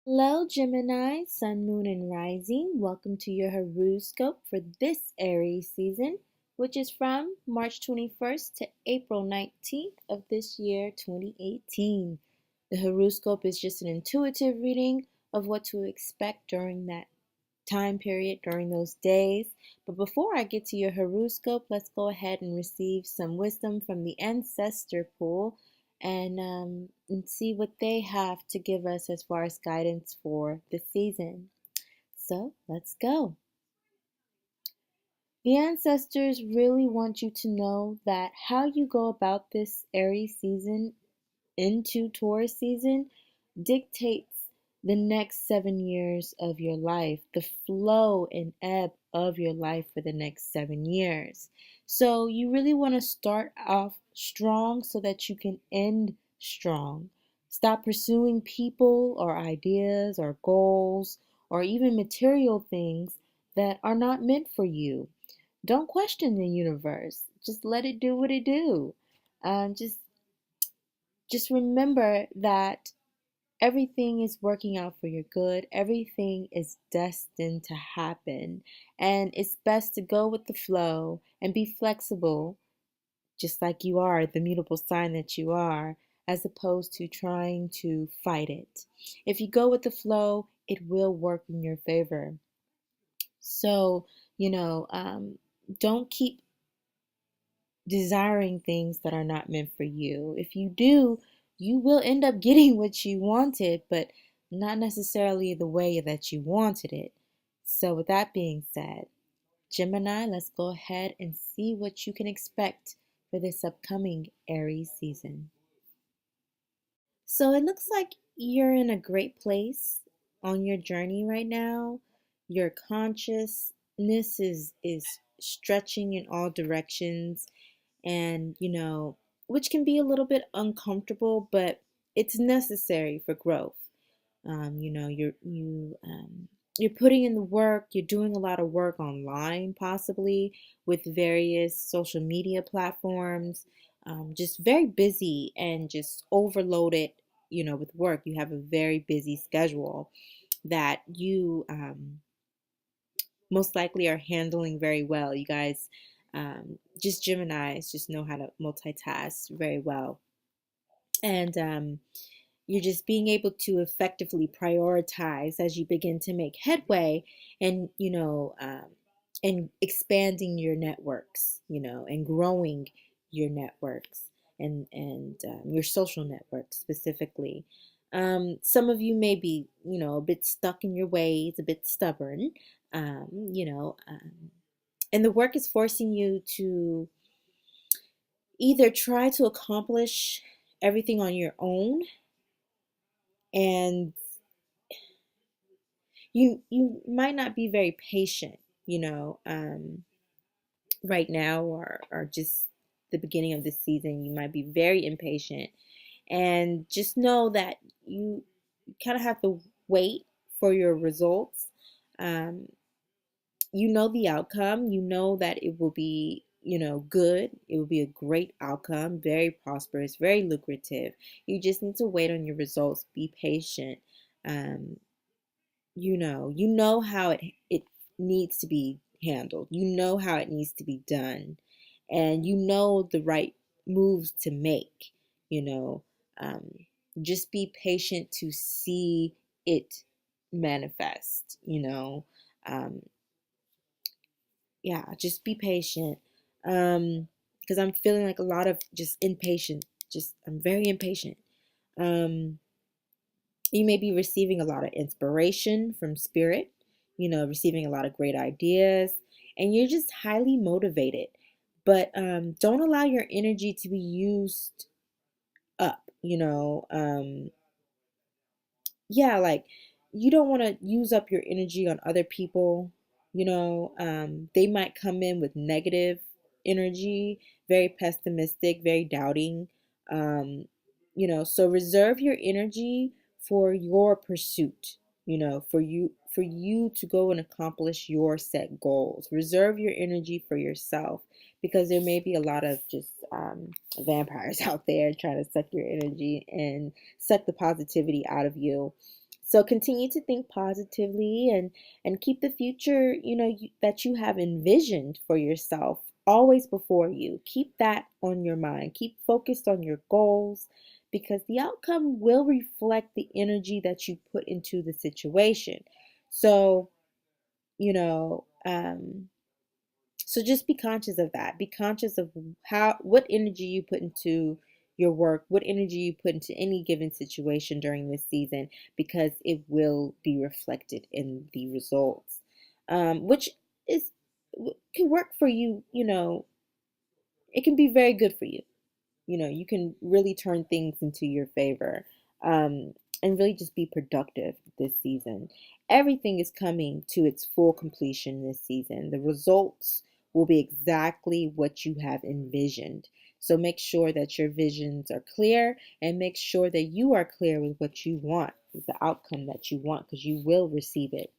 Hello, Gemini, Sun, Moon, and Rising. Welcome to your Heruscope for this Aries season, which is from March 21st to April 19th of this year, 2018. The Heruscope is just an intuitive reading of what to expect during that time period, during those days. But before I get to your Horoscope, let's go ahead and receive some wisdom from the ancestor pool and see what they have to give us as far as guidance for the season. So let's go. The ancestors really want you to know that how you go about this Aries season into Taurus season dictates the next 7 years of your life, the flow and ebb of your life for the next 7 years. So you really want to start off strong so that you can end strong. Stop pursuing people or ideas or goals or even material things that are not meant for you. Don't question the universe. Just let it do what it do. Just remember that everything is working out for your good. Everything is destined to happen. And it's best to go with the flow and be flexible, just like you are, the mutable sign that you are, as opposed to trying to fight it. If you go with the flow, it will work in your favor. So, you know, don't keep desiring things that are not meant for you. If you do, you will end up getting what you wanted, but not necessarily the way that you wanted it. So, with that being said, Gemini, let's go ahead and see what you can expect for this upcoming Aries season. So, it looks like you're in a great place on your journey right now. Your consciousness is stretching in all directions and which can be a little bit uncomfortable, but it's necessary for growth. You're putting in the work. You're doing a lot of work online, possibly with various social media platforms. Just very busy and just overloaded. With work, you have a very busy schedule that you most likely are handling very well. You guys, just Geminis, just know how to multitask very well. And you're just being able to effectively prioritize as you begin to make headway and, and expanding your networks, and growing your networks and your social networks specifically. Some of you may be, a bit stuck in your ways, a bit stubborn, um, you know, um, and the work is forcing you to either try to accomplish everything on your own, and you might not be very patient, right now, or just the beginning of the season. You might be very impatient, and just know that you kind of have to wait for your results. Um, you know the outcome. You know that it will be, good. It will be a great outcome, very prosperous, very lucrative. You just need to wait on your results. Be patient. Um, you know how it needs to be handled. You know how it needs to be done, and you know the right moves to make. You know, um, just be patient to see it manifest. Um, yeah, just be patient. Because I'm feeling like a lot of just impatient. Just I'm very impatient. Um, you may be receiving a lot of inspiration from spirit, receiving a lot of great ideas, and you're just highly motivated. But don't allow your energy to be used up. Yeah, like you don't want to use up your energy on other people. They might come in with negative energy, very pessimistic, very doubting. So reserve your energy for your pursuit, for you to go and accomplish your set goals. Reserve your energy for yourself, because there may be a lot of just vampires out there trying to suck your energy and suck the positivity out of you. So continue to think positively and keep the future, that you have envisioned for yourself always before you. Keep that on your mind. Keep focused on your goals because the outcome will reflect the energy that you put into the situation. So, you know, um, so just be conscious of that. Be conscious of what energy you put into your work, what energy you put into any given situation during this season, because it will be reflected in the results, which is can work for you. It can be very good for you. You can really turn things into your favor, and really just be productive this season. Everything is coming to its full completion this season. The results will be exactly what you have envisioned. So make sure that your visions are clear and make sure that you are clear with what you want, with the outcome that you want, because you will receive it.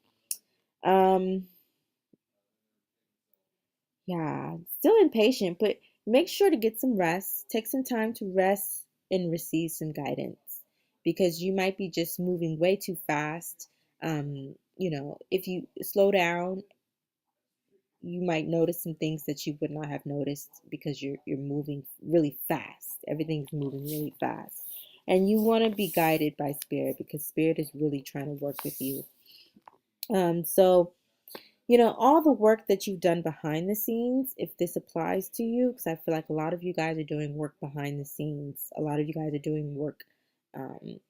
Um, Yeah, still impatient, but make sure to get some rest. Take some time to rest and receive some guidance because you might be just moving way too fast. If you slow down, you might notice some things that you would not have noticed because you're moving really fast. Everything's moving really fast. And you want to be guided by spirit because spirit is really trying to work with you. So all the work that you've done behind the scenes, if this applies to you, because I feel like a lot of you guys are doing work behind the scenes. A lot of you guys are doing work um,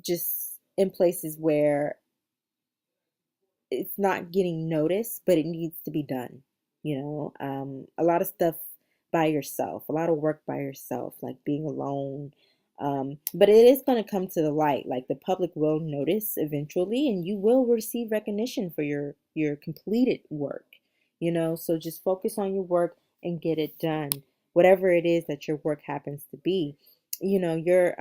just in places where it's not getting noticed, but it needs to be done. A lot of stuff by yourself, a lot of work by yourself, like being alone. But it is going to come to the light. Like the public will notice eventually, and you will receive recognition for your completed work. So just focus on your work and get it done, whatever it is that your work happens to be. Your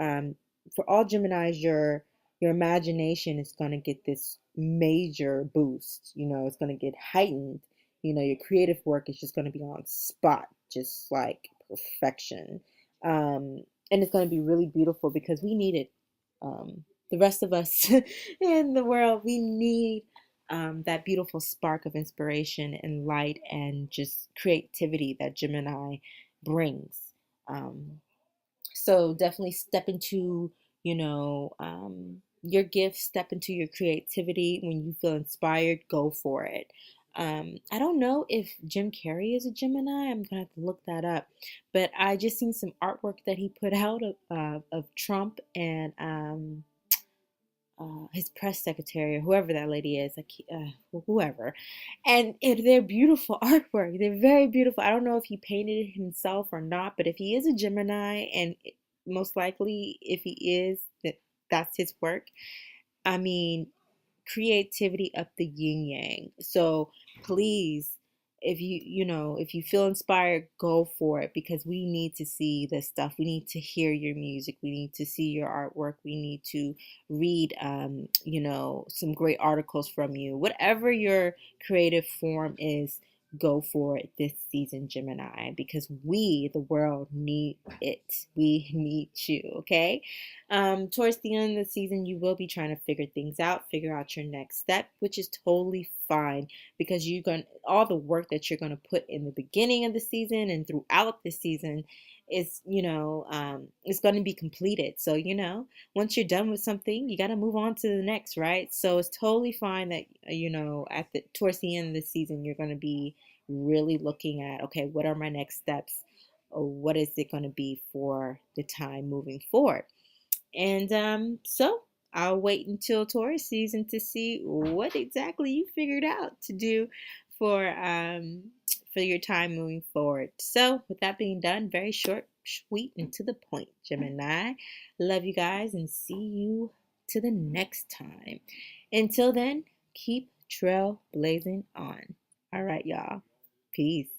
For all Geminis, your imagination is going to get this major boost. It's going to get heightened. Your creative work is just going to be on spot, just like perfection. And it's going to be really beautiful because we need it. The rest of us in the world, we need that beautiful spark of inspiration and light and just creativity that Gemini brings. So definitely step into, your gifts, step into your creativity. When you feel inspired, go for it. I don't know if Jim Carrey is a Gemini. I'm gonna have to look that up. But I just seen some artwork that he put out of Trump and his press secretary or whoever that lady is, whoever, and they're beautiful artwork. They're very beautiful. I don't know if he painted it himself or not, but if he is a Gemini, and most likely if he is, that's his work. I mean, creativity up the yin yang. So please, if you feel inspired, go for it because we need to see this stuff. We need to hear your music. We need to see your artwork. We need to read some great articles from you. Whatever your creative form is, go for it this season, Gemini, because we, the world, need it. We need you, okay? Towards the end of the season, you will be trying to figure out your next step, which is totally fine because you're going all the work that you're going to put in the beginning of the season and throughout the season is, it's going to be completed. So, once you're done with something, you got to move on to the next, right? So it's totally fine that, towards the end of the season, you're going to be really looking at, okay, what are my next steps? Or what is it going to be for the time moving forward? And so I'll wait until Taurus season to see what exactly you figured out to do for um, for your time moving forward. So with that being done, very short, sweet, and to the point, Gemini. Love you guys and see you to the next time. Until then, keep trail blazing on. All right, y'all. Peace.